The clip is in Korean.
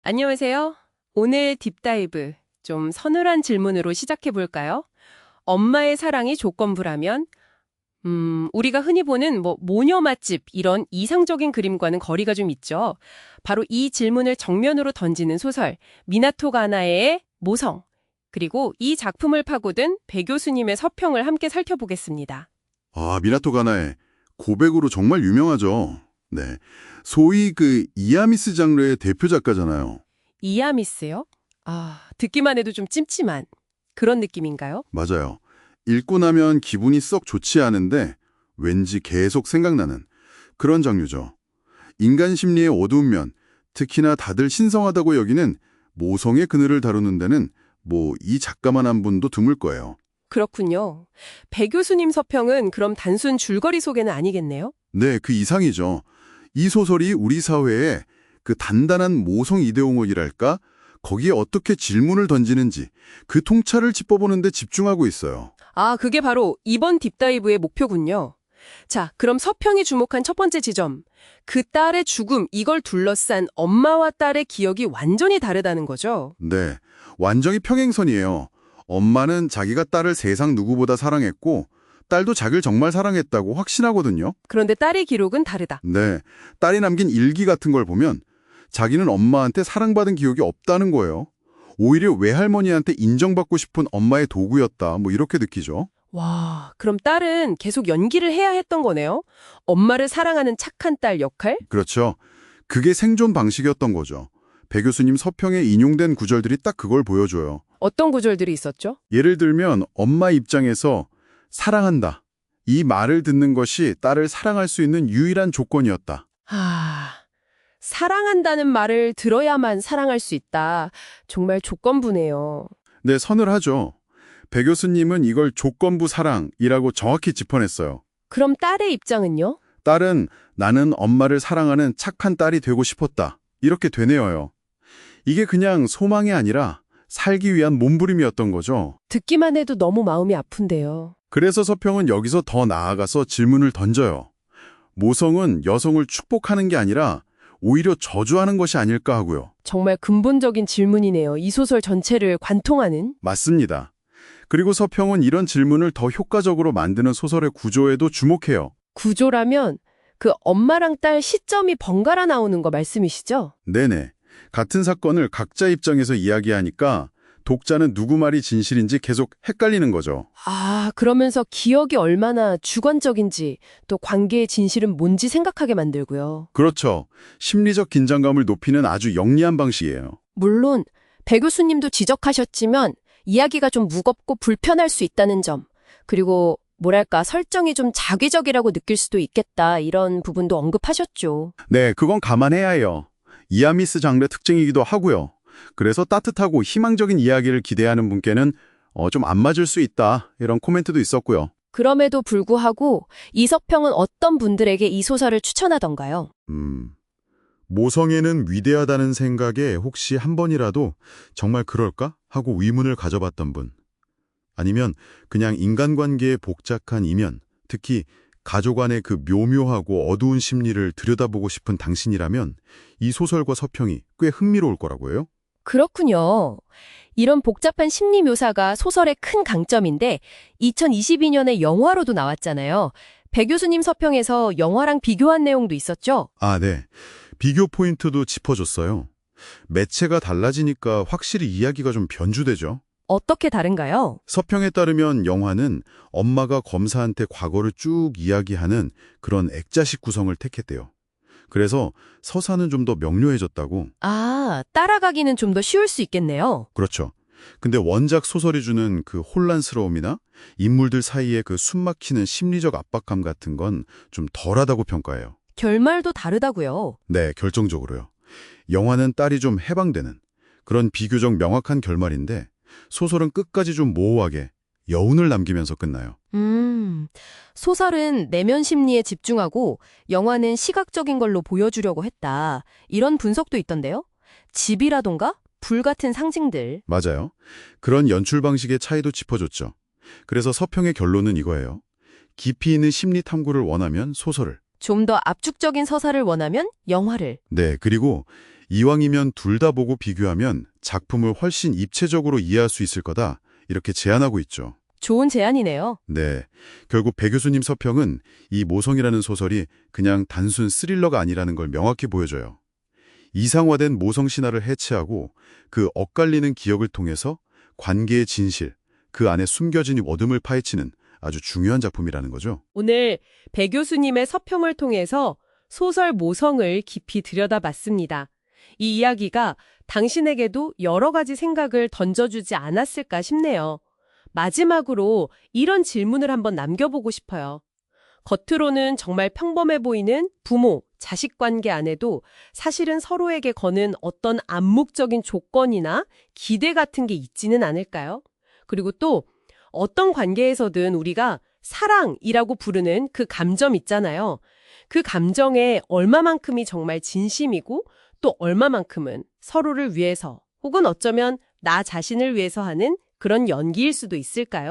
안녕하세요. 오늘 딥다이브, 좀 서늘한 질문으로 시작해 볼까요? 엄마의 사랑이 조건부라면, 우리가 흔히 보는 모녀 맛집 이런 이상적인 그림과는 거리가 좀 있죠. 바로 이 질문을 정면으로 던지는 소설, 미나토 가나에의 모성, 그리고 이 작품을 파고든 배 교수님의 서평을 함께 살펴보겠습니다. 아, 미나토 가나의 고백으로 정말 유명하죠. 네. 소위 이아미스 장르의 대표 작가잖아요. 이아미스요? 듣기만 해도 좀 찜찜한 그런 느낌인가요? 맞아요. 읽고 나면 기분이 썩 좋지 않은데 왠지 계속 생각나는 그런 장르죠. 인간 심리의 어두운 면, 특히나 다들 신성하다고 여기는 모성의 그늘을 다루는 데는 이 작가만 한 분도 드물 거예요. 그렇군요. 배 교수님 서평은 그럼 단순 줄거리 소개는 아니겠네요? 네, 그 이상이죠. 이 소설이 우리 사회에 그 단단한 모성 이데올로기랄까? 거기에 어떻게 질문을 던지는지 그 통찰을 짚어보는 데 집중하고 있어요. 그게 바로 이번 딥다이브의 목표군요. 자, 그럼 서평이 주목한 첫 번째 지점. 그 딸의 죽음, 이걸 둘러싼 엄마와 딸의 기억이 완전히 다르다는 거죠. 네, 완전히 평행선이에요. 엄마는 자기가 딸을 세상 누구보다 사랑했고 딸도 자기를 정말 사랑했다고 확신하거든요. 그런데 딸의 기록은 다르다. 네, 딸이 남긴 일기 같은 걸 보면 자기는 엄마한테 사랑받은 기억이 없다는 거예요. 오히려 외할머니한테 인정받고 싶은 엄마의 도구였다, 이렇게 느끼죠. 와, 그럼 딸은 계속 연기를 해야 했던 거네요? 엄마를 사랑하는 착한 딸 역할? 그렇죠. 그게 생존 방식이었던 거죠. 배 교수님 서평에 인용된 구절들이 딱 그걸 보여줘요. 어떤 구절들이 있었죠? 예를 들면 엄마 입장에서 사랑한다. 이 말을 듣는 것이 딸을 사랑할 수 있는 유일한 조건이었다. 사랑한다는 말을 들어야만 사랑할 수 있다. 정말 조건부네요. 네, 서늘하죠. 배 교수님은 이걸 조건부 사랑이라고 정확히 짚어냈어요. 그럼 딸의 입장은요? 딸은 나는 엄마를 사랑하는 착한 딸이 되고 싶었다. 이렇게 되뇌어요. 이게 그냥 소망이 아니라 살기 위한 몸부림이었던 거죠. 듣기만 해도 너무 마음이 아픈데요. 그래서 서평은 여기서 더 나아가서 질문을 던져요. 모성은 여성을 축복하는 게 아니라 오히려 저주하는 것이 아닐까 하고요. 정말 근본적인 질문이네요. 이 소설 전체를 관통하는. 맞습니다. 그리고 서평은 이런 질문을 더 효과적으로 만드는 소설의 구조에도 주목해요. 구조라면 그 엄마랑 딸 시점이 번갈아 나오는 거 말씀이시죠? 네네. 같은 사건을 각자 입장에서 이야기하니까 독자는 누구 말이 진실인지 계속 헷갈리는 거죠. 그러면서 기억이 얼마나 주관적인지 또 관계의 진실은 뭔지 생각하게 만들고요. 그렇죠. 심리적 긴장감을 높이는 아주 영리한 방식이에요. 물론 배 교수님도 지적하셨지만 이야기가 좀 무겁고 불편할 수 있다는 점, 그리고 뭐랄까 설정이 좀 자기적이라고 느낄 수도 있겠다 이런 부분도 언급하셨죠. 네, 그건 감안해야 해요. 이아미스 장르 특징이기도 하고요. 그래서 따뜻하고 희망적인 이야기를 기대하는 분께는 좀 안 맞을 수 있다 이런 코멘트도 있었고요. 그럼에도 불구하고 이 서평은 어떤 분들에게 이 소설을 추천하던가요? 모성애는 위대하다는 생각에 혹시 한 번이라도 정말 그럴까? 하고 의문을 가져봤던 분. 아니면 그냥 인간관계의 복잡한 이면, 특히 가족 안의 그 묘묘하고 어두운 심리를 들여다보고 싶은 당신이라면 이 소설과 서평이 꽤 흥미로울 거라고 해요. 그렇군요. 이런 복잡한 심리 묘사가 소설의 큰 강점인데 2022년에 영화로도 나왔잖아요. 배 교수님 서평에서 영화랑 비교한 내용도 있었죠? 네. 비교 포인트도 짚어줬어요. 매체가 달라지니까 확실히 이야기가 좀 변주되죠. 어떻게 다른가요? 서평에 따르면 영화는 엄마가 검사한테 과거를 쭉 이야기하는 그런 액자식 구성을 택했대요. 그래서 서사는 좀 더 명료해졌다고. 따라가기는 좀 더 쉬울 수 있겠네요. 그렇죠. 근데 원작 소설이 주는 그 혼란스러움이나 인물들 사이의 그 숨막히는 심리적 압박감 같은 건 좀 덜하다고 평가해요. 결말도 다르다고요. 네, 결정적으로요. 영화는 딸이 좀 해방되는 그런 비교적 명확한 결말인데 소설은 끝까지 좀 모호하게 여운을 남기면서 끝나요. 소설은 내면 심리에 집중하고 영화는 시각적인 걸로 보여주려고 했다. 이런 분석도 있던데요. 집이라던가 불 같은 상징들. 맞아요. 그런 연출 방식의 차이도 짚어줬죠. 그래서 서평의 결론은 이거예요. 깊이 있는 심리 탐구를 원하면 소설을. 좀 더 압축적인 서사를 원하면 영화를. 네, 그리고 이왕이면 둘 다 보고 비교하면 작품을 훨씬 입체적으로 이해할 수 있을 거다. 이렇게 제안하고 있죠. 좋은 제안이네요. 네. 결국 배 교수님 서평은 이 모성이라는 소설이 그냥 단순 스릴러가 아니라는 걸 명확히 보여줘요. 이상화된 모성 신화를 해체하고 그 엇갈리는 기억을 통해서 관계의 진실, 그 안에 숨겨진 어둠을 파헤치는 아주 중요한 작품이라는 거죠. 오늘 배 교수님의 서평을 통해서 소설 모성을 깊이 들여다봤습니다. 이 이야기가 당신에게도 여러 가지 생각을 던져주지 않았을까 싶네요. 마지막으로 이런 질문을 한번 남겨보고 싶어요. 겉으로는 정말 평범해 보이는 부모, 자식 관계 안에도 사실은 서로에게 거는 어떤 암묵적인 조건이나 기대 같은 게 있지는 않을까요? 그리고 또 어떤 관계에서든 우리가 사랑이라고 부르는 그 감정 있잖아요. 그 감정에 얼마만큼이 정말 진심이고 또 얼마만큼은 서로를 위해서 혹은 어쩌면 나 자신을 위해서 하는 그런 연기일 수도 있을까요?